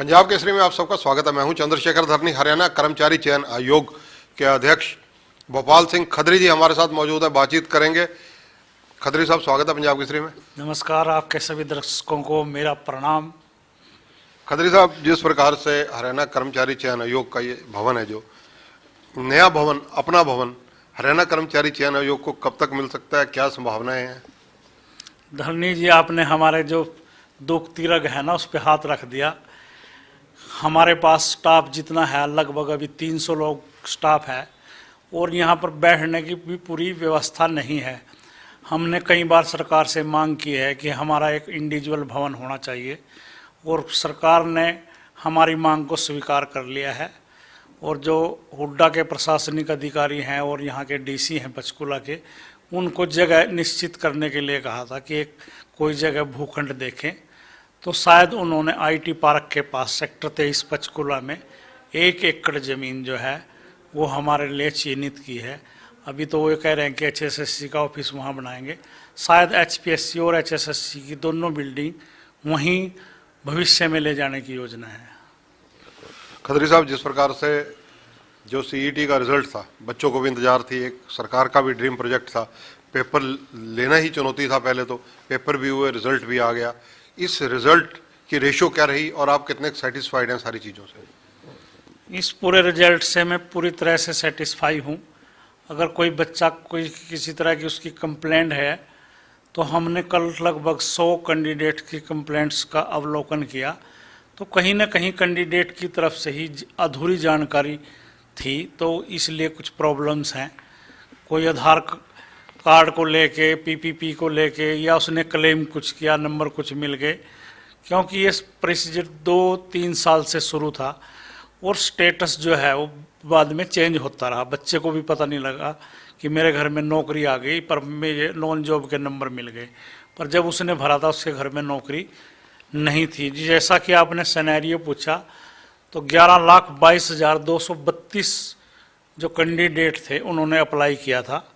पंजाब केसरी में आप सबका स्वागत है। मैं हूं चंद्रशेखर धरनी। हरियाणा कर्मचारी चयन आयोग के अध्यक्ष भोपाल सिंह खत्री जी हमारे साथ मौजूद है, बातचीत करेंगे। खत्री साहब, स्वागत है पंजाब केसरी में। नमस्कार, आपके सभी दर्शकों को मेरा प्रणाम। खत्री साहब, जिस प्रकार से हरियाणा कर्मचारी चयन आयोग का ये भवन है, जो नया भवन, अपना भवन, हरियाणा कर्मचारी चयन आयोग को कब तक मिल सकता है, क्या संभावनाएं हैं? धरनी जी, आपने हमारे जो दुख तीरग है ना, उस पर हाथ रख दिया। हमारे पास स्टाफ जितना है, लगभग अभी 300 लोग स्टाफ है और यहाँ पर बैठने की भी पूरी व्यवस्था नहीं है। हमने कई बार सरकार से मांग की है कि हमारा एक इंडिविजुअल भवन होना चाहिए और सरकार ने हमारी मांग को स्वीकार कर लिया है। और जो हुड्डा के प्रशासनिक अधिकारी हैं और यहाँ के डीसी हैं पंचकूला के, उनको जगह निश्चित करने के लिए कहा था कि एक कोई जगह भूखंड देखें। तो शायद उन्होंने आईटी पार्क के पास सेक्टर 23 पंचकूला में 1 एकड़ ज़मीन जो है वो हमारे लिए चिन्हित की है। अभी तो वो कह रहे हैं कि एचएसएससी का ऑफिस वहाँ बनाएंगे। शायद एचपीएससी और एचएसएससी की दोनों बिल्डिंग वहीं भविष्य में ले जाने की योजना है। खत्री साहब, जिस प्रकार से जो सीईटी का रिजल्ट था, बच्चों को भी इंतजार थी, एक सरकार का भी ड्रीम प्रोजेक्ट था, पेपर लेना ही चुनौती था। पहले तो पेपर भी हुए, रिजल्ट भी आ गया। इस रिजल्ट की रेशो क्या रही और आप कितने सेटिस्फाइड हैं सारी चीज़ों से? इस पूरे रिजल्ट से मैं पूरी तरह से सेटिस्फाई हूँ। अगर कोई बच्चा कोई किसी तरह की उसकी कंप्लेंट है तो हमने कल लगभग 100 कैंडिडेट की कंप्लेंट्स का अवलोकन किया, तो कहीं ना कहीं कैंडिडेट की तरफ से ही अधूरी जानकारी थी, तो इसलिए कुछ प्रॉब्लम्स हैं। कोई आधार कार्ड को लेके, पीपीपी को लेके, या उसने क्लेम कुछ किया, नंबर कुछ मिल गए, क्योंकि ये प्रोसीजर 2-3 साल से शुरू था और स्टेटस जो है वो बाद में चेंज होता रहा। बच्चे को भी पता नहीं लगा कि मेरे घर में नौकरी आ गई, पर मेरे नॉन जॉब के नंबर मिल गए। पर जब उसने भरा था उसके घर में नौकरी नहीं थी। जैसा कि आपने सिनेरियो पूछा, तो 11,22,232 जो कैंडिडेट थे उन्होंने अप्लाई किया था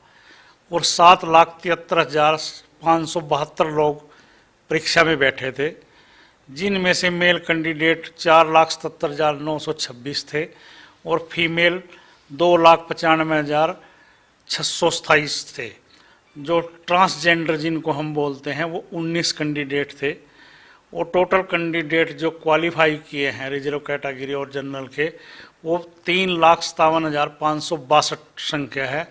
और 7,73,572 लोग परीक्षा में बैठे थे, जिनमें से मेल कैंडिडेट 4,77,926 थे और फीमेल 2,95,627 थे। जो ट्रांसजेंडर जिनको हम बोलते हैं वो 19 कैंडिडेट थे और टोटल कैंडिडेट जो क्वालिफाई किए हैं रिजर्व कैटेगरी और जनरल के, वो 3,57,562 संख्या है,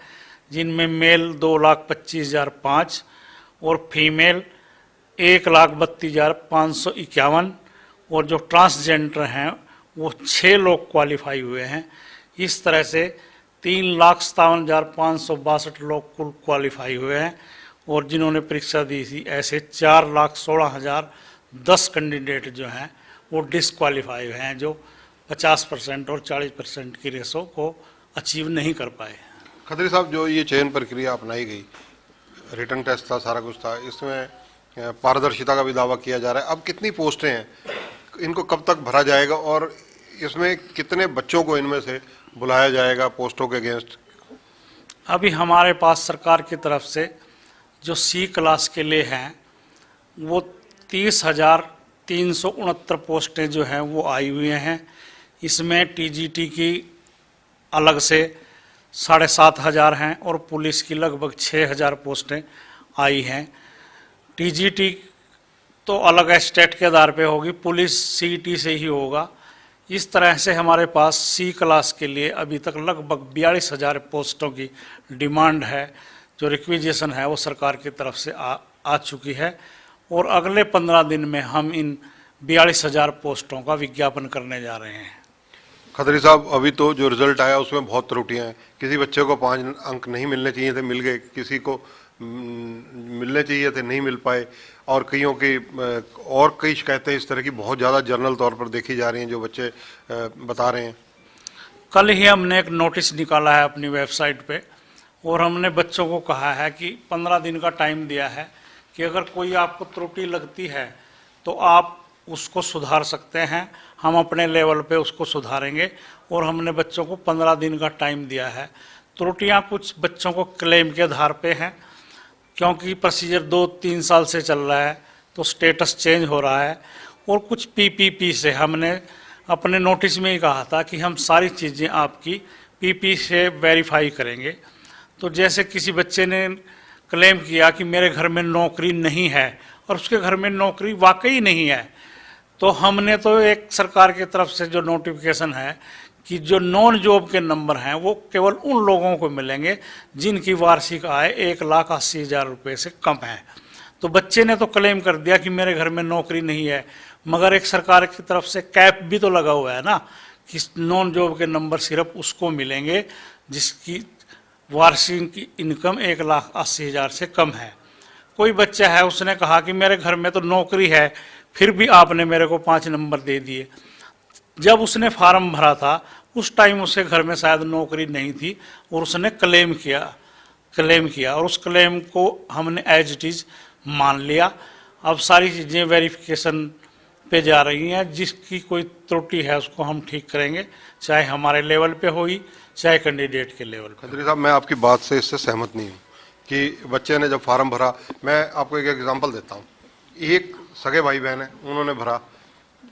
जिनमें मेल 2,25,005 और फीमेल 1,32,551 और जो ट्रांसजेंडर हैं वो 6 लोग क्वालिफाई हुए हैं। इस तरह से 3,57,562 लोग कुल क्वालिफाई हुए हैं और जिन्होंने परीक्षा दी थी ऐसे 4,16,010 कैंडिडेट जो हैं वो डिसक्वालीफाई हुए हैं, जो 50% और 40% की रेशो को अचीव नहीं कर पाए। खत्री साहब, जो ये चयन प्रक्रिया अपनाई गई, रिटर्न टेस्ट था, सारा कुछ था, इसमें पारदर्शिता का भी दावा किया जा रहा है। अब कितनी पोस्टें हैं, इनको कब तक भरा जाएगा और इसमें कितने बच्चों को इनमें से बुलाया जाएगा पोस्टों के अगेंस्ट? अभी हमारे पास सरकार की तरफ से जो सी क्लास के लिए हैं वो 30,369 पोस्टें जो हैं वो आई हुई हैं। इसमें टीजीटी की अलग से 7,500 हैं और पुलिस की लगभग 6,000 पोस्टें आई हैं। टीजीटी तो अलग स्टेट के आधार पे होगी, पुलिस सीईटी से ही होगा। इस तरह से हमारे पास सी क्लास के लिए अभी तक लगभग 42,000 पोस्टों की डिमांड है। जो रिक्विजिशन है वो सरकार की तरफ से आ चुकी है और अगले 15 दिन में हम इन 42,000 पोस्टों का विज्ञापन करने जा रहे हैं। खत्री साहब, अभी तो जो रिजल्ट आया उसमें बहुत त्रुटियां हैं। किसी बच्चे को 5 अंक नहीं मिलने चाहिए थे, मिल गए, किसी को मिलने चाहिए थे, नहीं मिल पाए, और कईयों की और कई शिकायतें इस तरह की बहुत ज़्यादा जनरल तौर पर देखी जा रही हैं जो बच्चे बता रहे हैं। कल ही हमने एक नोटिस निकाला है अपनी वेबसाइट पे और हमने बच्चों को कहा है कि 15 दिन का टाइम दिया है कि अगर कोई आपको त्रुटि लगती है तो आप उसको सुधार सकते हैं, हम अपने लेवल पे उसको सुधारेंगे। और हमने बच्चों को 15 दिन का टाइम दिया है। त्रुटियां कुछ बच्चों को क्लेम के आधार पे हैं, क्योंकि प्रोसीजर 2-3 साल से चल रहा है तो स्टेटस चेंज हो रहा है, और कुछ पीपीपी से हमने अपने नोटिस में ही कहा था कि हम सारी चीज़ें आपकी पीपी से वेरीफाई करेंगे। तो जैसे किसी बच्चे ने क्लेम किया कि मेरे घर में नौकरी नहीं है और उसके घर में नौकरी वाकई नहीं है, तो हमने तो एक सरकार की तरफ से जो नोटिफिकेशन है कि जो नॉन जॉब के नंबर हैं वो केवल उन लोगों को मिलेंगे जिनकी वार्षिक आय 1,80,000 रुपये से कम है। तो बच्चे ने तो क्लेम कर दिया कि मेरे घर में नौकरी नहीं है, मगर एक सरकार की तरफ से कैप भी तो लगा हुआ है ना कि नॉन जॉब के नंबर सिर्फ उसको मिलेंगे जिसकी वार्षिक इनकम 1,80,000 से कम है। कोई बच्चा है उसने कहा कि मेरे घर में तो नौकरी है, फिर भी आपने मेरे को 5 नंबर दे दिए। जब उसने फार्म भरा था उस टाइम उसके घर में शायद नौकरी नहीं थी और उसने क्लेम किया और उस क्लेम को हमने एज इट इज मान लिया। अब सारी चीज़ें वेरिफिकेशन पे जा रही हैं, जिसकी कोई त्रुटि है उसको हम ठीक करेंगे, चाहे हमारे लेवल पे होगी चाहे कैंडिडेट के लेवल पे। खत्री साहब, मैं आपकी बात से इससे सहमत नहीं हूँ कि बच्चे ने जब फार्म भरा, मैं आपको एक एग्जांपल देता हूँ। एक सगे भाई बहन है, उन्होंने भरा,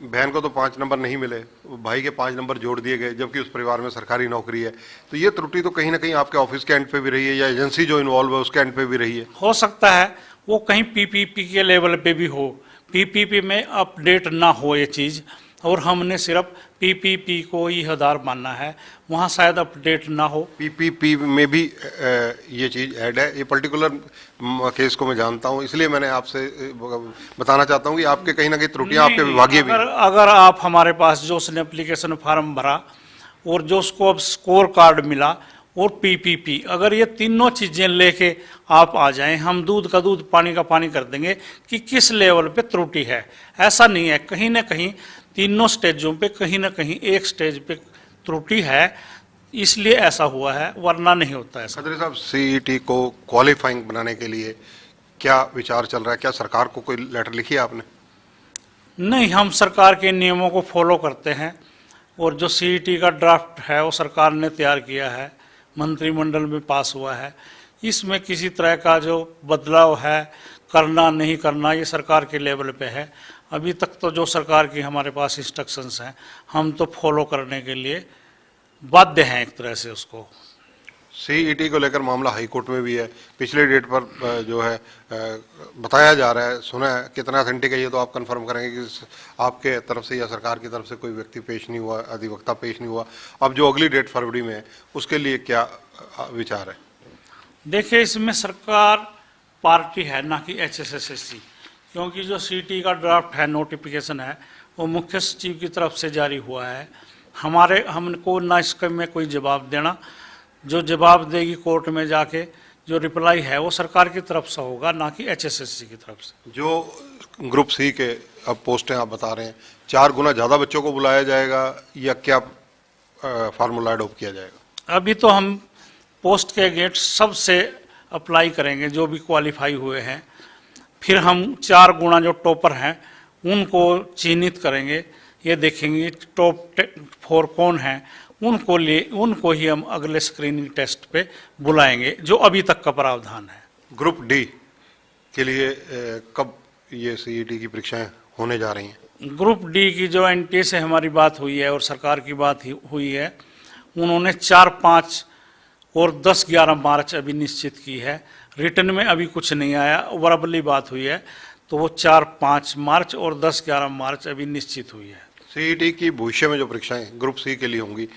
बहन को तो 5 नंबर नहीं मिले, भाई के 5 नंबर जोड़ दिए गए, जबकि उस परिवार में सरकारी नौकरी है। तो ये त्रुटि तो कहीं ना कहीं आपके ऑफिस के एंड पे भी रही है या एजेंसी जो इन्वॉल्व है उसके एंड पे भी रही है। हो सकता है वो कहीं पीपीपी के लेवल पे भी हो, पीपीपी में अपडेट ना हो ये चीज़, और हमने सिर्फ पीपीपी को ही आधार मानना है, वहाँ शायद अपडेट ना हो। पीपीपी में भी ये चीज़ ऐड है। ये पर्टिकुलर केस को मैं जानता हूँ, इसलिए मैंने आपसे बताना चाहता हूँ कि आपके कहीं ना कहीं त्रुटियां आपके विभागीय भी। अगर आप हमारे पास जो उसने एप्लीकेशन फॉर्म भरा और जो उसको अब स्कोर कार्ड मिला और पीपीपी, अगर ये तीनों चीज़ें लेके आप आ जाएं, हम दूध का दूध पानी का पानी कर देंगे कि किस लेवल पे त्रुटि है। ऐसा नहीं है, कहीं ना कहीं तीनों स्टेजों पे कहीं ना कहीं एक स्टेज पे त्रुटि है, इसलिए ऐसा हुआ है, वरना नहीं होता ऐसा। खत्री साहब, सीईटी को क्वालिफाइंग बनाने के लिए क्या विचार चल रहा है? क्या सरकार को कोई लेटर लिखी है आपने? नहीं, हम सरकार के नियमों को फॉलो करते हैं और जो सीईटी का ड्राफ्ट है वो सरकार ने तैयार किया है, मंत्रिमंडल में पास हुआ है। इसमें किसी तरह का जो बदलाव है, करना नहीं करना, ये सरकार के लेवल पे है। अभी तक तो जो सरकार की हमारे पास इंस्ट्रक्शंस हैं हम तो फॉलो करने के लिए बाध्य हैं एक तरह से उसको। सीईटी को लेकर मामला हाई कोर्ट में भी है, पिछले डेट पर जो है बताया जा रहा है, सुना है, कितना अथेंटिक है ये तो आप कंफर्म करेंगे कि आपके तरफ से या सरकार की तरफ से कोई व्यक्ति पेश नहीं हुआ, अधिवक्ता पेश नहीं हुआ। अब जो अगली डेट फरवरी में है उसके लिए क्या विचार है? देखिए, इसमें सरकार पार्टी है ना कि एचएसएससी, क्योंकि जो सीईटी का ड्राफ्ट है, नोटिफिकेशन है, वो मुख्य सचिव की तरफ से जारी हुआ है। हमको ना इसके में कोई जवाब देना, जो जवाब देगी कोर्ट में जाके जो रिप्लाई है वो सरकार की तरफ से होगा, ना कि एचएसएससी की तरफ से। जो ग्रुप सी के अब पोस्टें आप बता रहे हैं, 4 गुना ज़्यादा बच्चों को बुलाया जाएगा या क्या फार्मूला अडॉप्ट किया जाएगा? अभी तो हम पोस्ट के गेट सबसे अप्लाई करेंगे जो भी क्वालिफाई हुए हैं, फिर हम 4 गुना जो टॉपर हैं उनको चिन्हित करेंगे, ये देखेंगे टॉप 4 कौन हैं, उनको ही हम अगले स्क्रीनिंग टेस्ट पे बुलाएंगे, जो अभी तक का प्रावधान है। ग्रुप डी के लिए कब ये सीईटी की परीक्षाएं होने जा रही हैं? ग्रुप डी की जो एनटीए से हमारी बात हुई है और सरकार की बात हुई है, उन्होंने 4, 5 और 10, 11 मार्च अभी निश्चित की है। रिटर्न में अभी कुछ नहीं आया, वर्बली बात हुई है, तो वो 4, 5 मार्च और 10, 11 मार्च अभी निश्चित हुई है। सीईटी की भविष्य में जो परीक्षाएं ग्रुप सी के लिए होंगी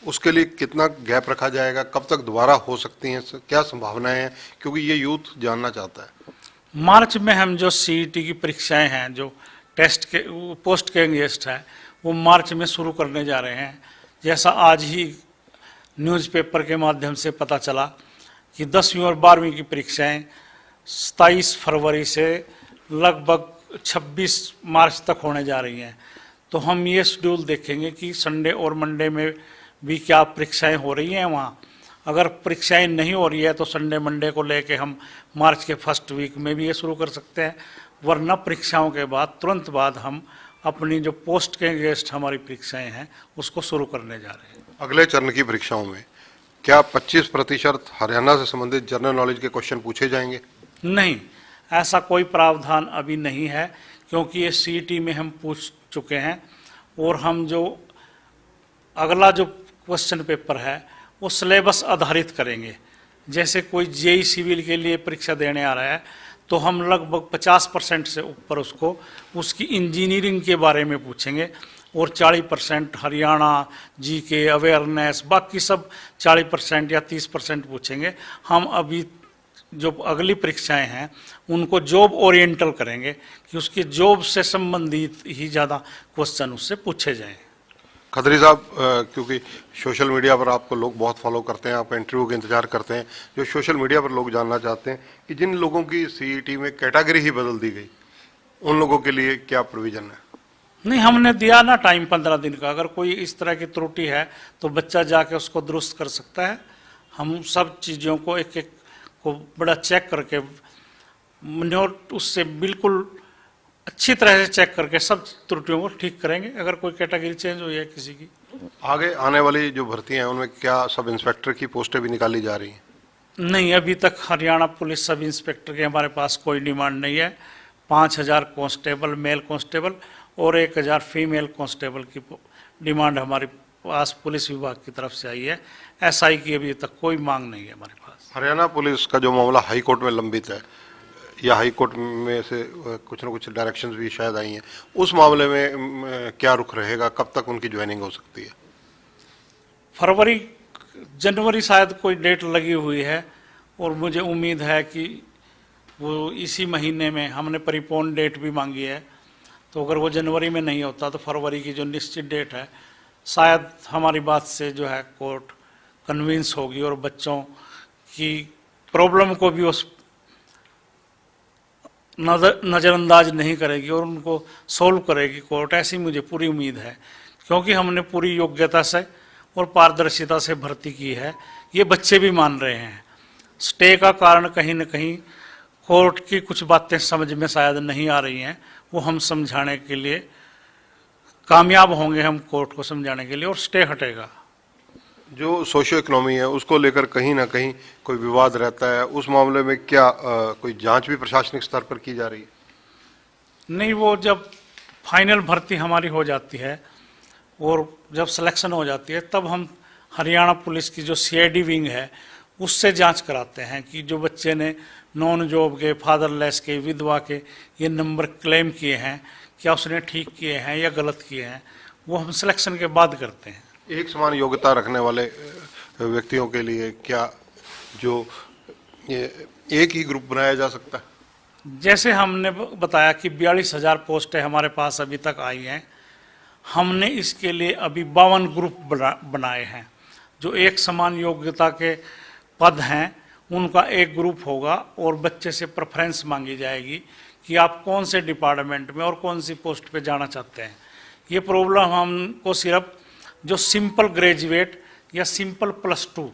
उसके लिए कितना गैप रखा जाएगा, कब तक दोबारा हो सकती हैं, क्या संभावनाएं हैं, क्योंकि ये यूथ जानना चाहता है। मार्च में हम जो सीईटी की परीक्षाएं हैं, जो टेस्ट के पोस्ट के गेस्ट है, वो मार्च में शुरू करने जा रहे हैं। जैसा आज ही न्यूज़पेपर के माध्यम से पता चला कि 10वीं और 12वीं की परीक्षाएं 27 फरवरी से लगभग 26 मार्च तक होने जा रही हैं। तो हम ये शेड्यूल देखेंगे कि संडे और मंडे में भी क्या परीक्षाएं हो रही हैं वहाँ। अगर परीक्षाएं नहीं हो रही है तो संडे मंडे को लेके हम मार्च के फर्स्ट वीक में भी ये शुरू कर सकते हैं, वरना परीक्षाओं के बाद तुरंत बाद हम अपनी जो पोस्ट के गेस्ट हमारी परीक्षाएं हैं उसको शुरू करने जा रहे हैं। अगले चरण की परीक्षाओं में क्या 25% हरियाणा से संबंधित जनरल नॉलेज के क्वेश्चन पूछे जाएंगे? नहीं, ऐसा कोई प्रावधान अभी नहीं है, क्योंकि ये सीईटी में हम पूछ चुके हैं और हम जो अगला जो क्वेश्चन पेपर है वो सिलेबस आधारित करेंगे। जैसे कोई जेई सिविल के लिए परीक्षा देने आ रहा है तो हम लगभग 50% से ऊपर उसको उसकी इंजीनियरिंग के बारे में पूछेंगे और 40% हरियाणा जीके अवेयरनेस बाकी सब 40% या 30% पूछेंगे। हम अभी जो अगली परीक्षाएं हैं उनको जॉब ओरिएंटल करेंगे कि उसकी जॉब से संबंधित ही ज़्यादा क्वेश्चन उससे पूछे जाएं। खत्री साहब, क्योंकि सोशल मीडिया पर आपको लोग बहुत फॉलो करते हैं, आप इंटरव्यू के इंतजार करते हैं, जो सोशल मीडिया पर लोग जानना चाहते हैं कि जिन लोगों की सीईटी में कैटेगरी ही बदल दी गई, उन लोगों के लिए क्या प्रोविजन है? नहीं, हमने दिया ना टाइम 15 दिन का। अगर कोई इस तरह की त्रुटि है तो बच्चा जाके उसको दुरुस्त कर सकता है। हम सब चीज़ों को एक एक को बड़ा चेक करके नोट उससे बिल्कुल अच्छी तरह से चेक करके सब त्रुटियों को ठीक करेंगे अगर कोई कैटेगरी चेंज हुई है किसी की। आगे आने वाली जो भर्तियां हैं उनमें क्या सब इंस्पेक्टर की पोस्टें भी निकाली जा रही हैं? नहीं, अभी तक हरियाणा पुलिस सब इंस्पेक्टर के हमारे पास कोई डिमांड नहीं है। 5000 कांस्टेबल मेल कांस्टेबल और 1000 फीमेल कांस्टेबल की डिमांड हमारे पास पुलिस विभाग की तरफ से आई है। एसआई की अभी तक कोई मांग नहीं है हमारे पास। हरियाणा पुलिस का जो मामला हाई कोर्ट में लंबित है या हाई कोर्ट में से कुछ ना कुछ डायरेक्शंस भी शायद आई हैं, उस मामले में क्या रुख रहेगा? कब तक उनकी ज्वाइनिंग हो सकती है? फरवरी जनवरी शायद कोई डेट लगी हुई है और मुझे उम्मीद है कि वो इसी महीने में, हमने परिपोन डेट भी मांगी है, तो अगर वो जनवरी में नहीं होता तो फरवरी की जो निश्चित डेट है शायद हमारी बात से जो है कोर्ट कन्विंस होगी और बच्चों की प्रॉब्लम को भी उस नज़रअंदाज नहीं करेगी और उनको सोल्व करेगी कोर्ट, ऐसी मुझे पूरी उम्मीद है। क्योंकि हमने पूरी योग्यता से और पारदर्शिता से भर्ती की है, ये बच्चे भी मान रहे हैं। स्टे का कारण कहीं न कहीं कोर्ट की कुछ बातें समझ में शायद नहीं आ रही हैं, वो हम समझाने के लिए कामयाब होंगे, हम कोर्ट को समझाने के लिए, और स्टे हटेगा। जो सोशियो इकोनॉमी है उसको लेकर कहीं ना कहीं कोई विवाद रहता है, उस मामले में क्या कोई जांच भी प्रशासनिक स्तर पर की जा रही है? नहीं, वो जब फाइनल भर्ती हमारी हो जाती है और जब सिलेक्शन हो जाती है तब हम हरियाणा पुलिस की जो सीआईडी विंग है उससे जांच कराते हैं कि जो बच्चे ने नॉन जॉब के, फादरलेस के, विधवा के ये नंबर क्लेम किए हैं क्या उसने ठीक किए हैं या गलत किए हैं, वो हम सिलेक्शन के बाद करते हैं। एक समान योग्यता रखने वाले व्यक्तियों के लिए क्या जो ये एक ही ग्रुप बनाया जा सकता है? जैसे हमने बताया कि 42,000 पोस्टें हमारे पास अभी तक आई हैं, हमने इसके लिए अभी 52 ग्रुप बनाए हैं। जो एक समान योग्यता के पद हैं उनका एक ग्रुप होगा और बच्चे से प्रेफरेंस मांगी जाएगी कि आप कौन से डिपार्टमेंट में और कौन सी पोस्ट पे जाना चाहते हैं। ये प्रॉब्लम हमको सिर्फ जो सिंपल ग्रेजुएट या सिंपल +2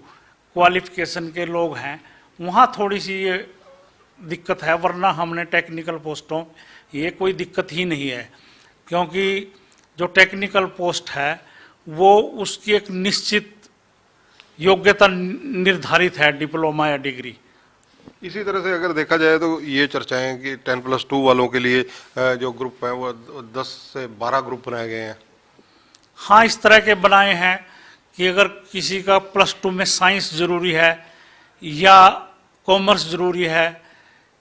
क्वालिफिकेशन के लोग हैं वहाँ थोड़ी सी ये दिक्कत है, वरना हमने टेक्निकल पोस्टों ये कोई दिक्कत ही नहीं है। क्योंकि जो टेक्निकल पोस्ट है वो उसकी एक निश्चित योग्यता निर्धारित है, डिप्लोमा या डिग्री। इसी तरह से अगर देखा जाए तो ये चर्चाएं कि 10+2 वालों के लिए जो ग्रुप है वो 10 से 12 ग्रुप बनाए गए हैं। हाँ, इस तरह के बनाए हैं कि अगर किसी का +2 में साइंस जरूरी है या कॉमर्स जरूरी है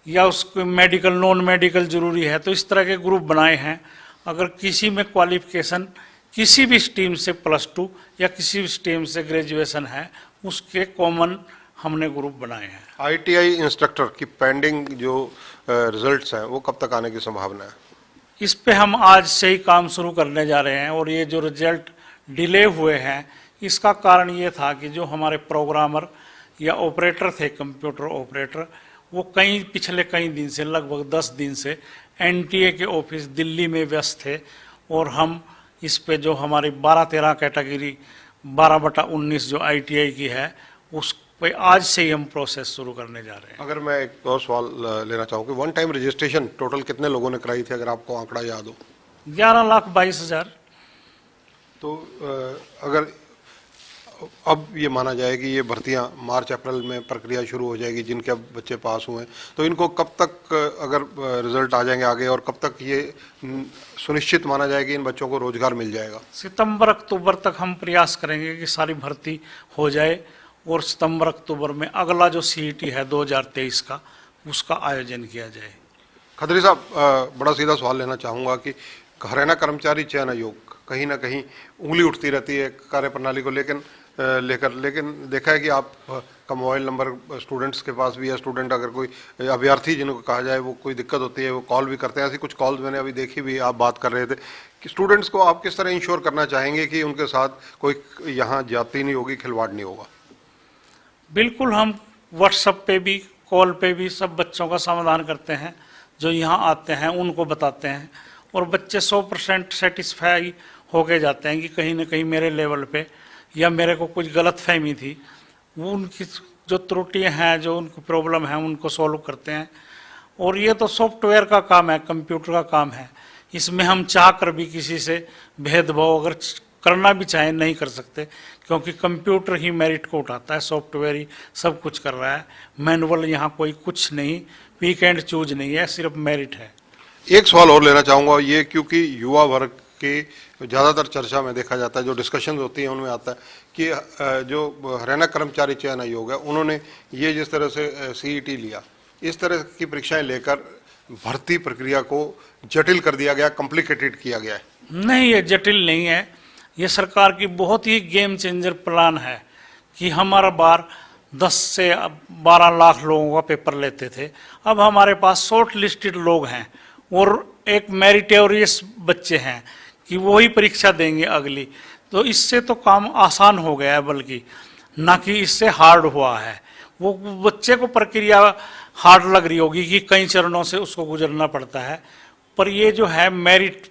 या उसको मेडिकल नॉन मेडिकल जरूरी है तो इस तरह के ग्रुप बनाए हैं। अगर किसी में क्वालिफिकेशन किसी भी स्ट्रीम से +2 या किसी भी स्ट्रीम से ग्रेजुएशन है उसके कॉमन हमने ग्रुप बनाए हैं। आईटीआई इंस्ट्रक्टर की पेंडिंग जो रिजल्ट्स हैं वो कब तक आने की संभावना है? इस पे हम आज से ही काम शुरू करने जा रहे हैं और ये जो रिजल्ट डिले हुए हैं इसका कारण ये था कि जो हमारे प्रोग्रामर या ऑपरेटर थे, कंप्यूटर ऑपरेटर, वो पिछले कई दिन से, लगभग 10 दिन से एनटीए के ऑफिस दिल्ली में व्यस्त थे और हम इस पे जो हमारी 12-13 कैटेगरी 12/19 जो आईटीआई की है उस पे आज से ही हम प्रोसेस शुरू करने जा रहे हैं। अगर मैं एक और सवाल लेना चाहूँ कि वन टाइम रजिस्ट्रेशन टोटल कितने लोगों ने कराई थी, अगर आपको आंकड़ा याद हो? 11,22,000। तो अगर अब ये माना जाए कि ये भर्तियां मार्च अप्रैल में प्रक्रिया शुरू हो जाएगी, जिनके अब बच्चे पास हुए हैं, तो इनको कब तक अगर रिजल्ट आ जाएंगे आगे, और कब तक ये सुनिश्चित माना जाएगा कि इन बच्चों को रोजगार मिल जाएगा? सितंबर अक्टूबर तक हम प्रयास करेंगे कि सारी भर्ती हो जाए, और सितंबर अक्टूबर में अगला जो सीईटी है 2023 का, उसका आयोजन किया जाए। खत्री साहब, बड़ा सीधा सवाल लेना चाहूँगा कि हरियाणा कर्मचारी चयन आयोग कहीं ना कहीं उंगली उठती रहती है कार्यप्रणाली को लेकिन देखा है कि आप का मोबाइल नंबर स्टूडेंट्स के पास भी है। स्टूडेंट अगर कोई अभ्यर्थी जिनको कहा जाए वो कोई दिक्कत होती है वो कॉल भी करते हैं। ऐसी कुछ कॉल्स मैंने अभी देखी भी, आप बात कर रहे थे कि स्टूडेंट्स को आप किस तरह इंश्योर करना चाहेंगे कि उनके साथ कोई यहाँ जाती नहीं होगी, खिलवाड़ नहीं होगा? बिल्कुल, हम व्हाट्सएप पे भी कॉल पे भी सब बच्चों का समाधान करते हैं, जो यहाँ आते हैं उनको बताते हैं, और बच्चे 100% सेटिस्फाई होके जाते हैं कि कहीं ना कहीं मेरे लेवल पे या मेरे को कुछ गलत फहमी थी, वो उनकी जो त्रुटियां हैं, जो उनको प्रॉब्लम है, उनको सॉल्व करते हैं। और ये तो सॉफ्टवेयर का काम है, कंप्यूटर का काम है, इसमें हम चाह कर भी किसी से भेदभाव अगर करना भी चाहें नहीं कर सकते, क्योंकि कंप्यूटर ही मेरिट को उठाता है, सॉफ्टवेयर ही सब कुछ कर रहा है। मैनुअल यहाँ कोई कुछ नहीं, पिक एंड चूज नहीं है, सिर्फ मेरिट है। एक सवाल और लेना चाहूँगा, ये क्योंकि युवा वर्ग की ज़्यादातर चर्चा में देखा जाता है, जो डिस्कशन होती है उनमें आता है कि जो हरियाणा कर्मचारी चयन आयोग है, उन्होंने ये जिस तरह से सीईटी लिया, इस तरह की परीक्षाएं लेकर भर्ती प्रक्रिया को जटिल कर दिया गया, कॉम्प्लिकेटेड किया गया है। नहीं, ये जटिल नहीं है, ये सरकार की बहुत ही गेम चेंजर प्लान है कि हमारा बार 10 से 12 लाख लोगों का पेपर लेते थे, अब हमारे पास शॉर्ट लिस्टेड लोग हैं और एक मेरिटोरियस बच्चे हैं कि वो ही परीक्षा देंगे अगली। तो इससे तो काम आसान हो गया है, बल्कि ना कि इससे हार्ड हुआ है। वो बच्चे को प्रक्रिया हार्ड लग रही होगी कि कई चरणों से उसको गुजरना पड़ता है, पर ये जो है मेरिट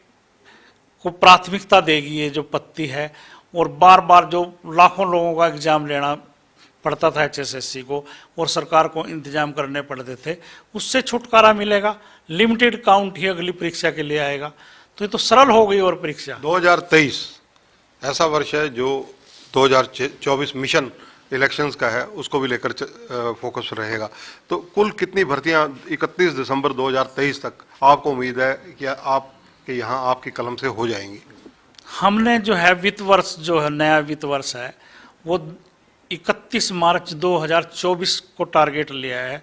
को प्राथमिकता देगी ये जो पत्ती है। और बार बार जो लाखों लोगों का एग्जाम लेना पड़ता था HSSC को, और सरकार को इंतजाम करने पड़ते थे, उससे छुटकारा मिलेगा। लिमिटेड काउंट ही अगली परीक्षा के लिए आएगा, तो ये तो सरल हो गई। और परीक्षा 2023 ऐसा वर्ष है जो 2024 मिशन इलेक्शंस का है, उसको भी लेकर फोकस रहेगा। तो कुल कितनी भर्तियां 31 दिसंबर 2023 तक आपको उम्मीद है कि आपके यहाँ आपकी कलम से हो जाएंगी? हमने जो है वित्त वर्ष, जो है नया वित्त वर्ष है, वो 31 मार्च 2024 को टारगेट लिया है।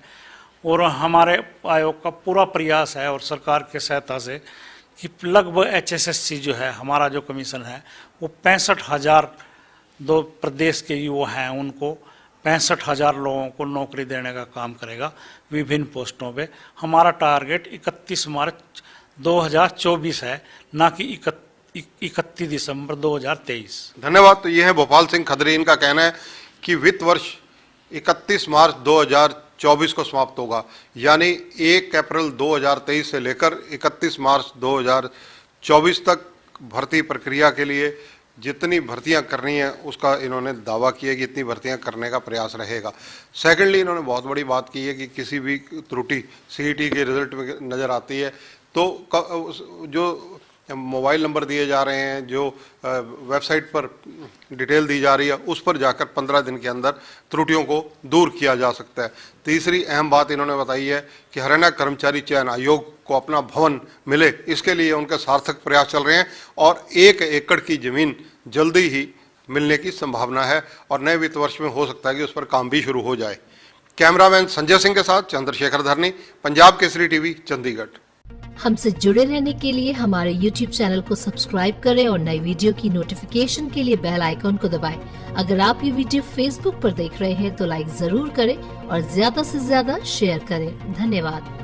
और हमारे आयोग का पूरा प्रयास है और सरकार के सहायता से कि लगभग HSSC जो है, हमारा जो कमीशन है, वो 65,000 दो प्रदेश के युवा हैं, उनको 65,000 लोगों को नौकरी देने का काम करेगा विभिन्न पोस्टों पे। हमारा टारगेट 31 मार्च 2024 है, ना कि 31 दिसंबर 2023। धन्यवाद। तो ये है भोपाल सिंह खत्री, इनका कहना है कि वित्त वर्ष 31 मार्च 2024 को समाप्त होगा, यानी 1 अप्रैल 2023 से लेकर 31 मार्च 2024 तक भर्ती प्रक्रिया के लिए जितनी भर्तियां करनी है उसका इन्होंने दावा किया कि इतनी भर्तियां करने का प्रयास रहेगा। सेकेंडली, इन्होंने बहुत बड़ी बात की है कि किसी भी त्रुटि सीईटी के रिजल्ट में नज़र आती है तो जो मोबाइल नंबर दिए जा रहे हैं, जो वेबसाइट पर डिटेल दी जा रही है, उस पर जाकर 15 दिन के अंदर त्रुटियों को दूर किया जा सकता है। तीसरी अहम बात इन्होंने बताई है कि हरियाणा कर्मचारी चयन आयोग को अपना भवन मिले, इसके लिए उनके सार्थक प्रयास चल रहे हैं और 1 एकड़ की ज़मीन जल्दी ही मिलने की संभावना है और नए वित्त वर्ष में हो सकता है कि उस पर काम भी शुरू हो जाए। कैमरामैन संजय सिंह के साथ चंद्रशेखर धरनी, पंजाब केसरी टीवी, चंडीगढ़। हमसे जुड़े रहने के लिए हमारे YouTube चैनल को सब्सक्राइब करें और नई वीडियो की नोटिफिकेशन के लिए बेल आइकॉन को दबाएं। अगर आप ये वीडियो Facebook पर देख रहे हैं तो लाइक जरूर करें और ज्यादा से ज्यादा शेयर करें। धन्यवाद।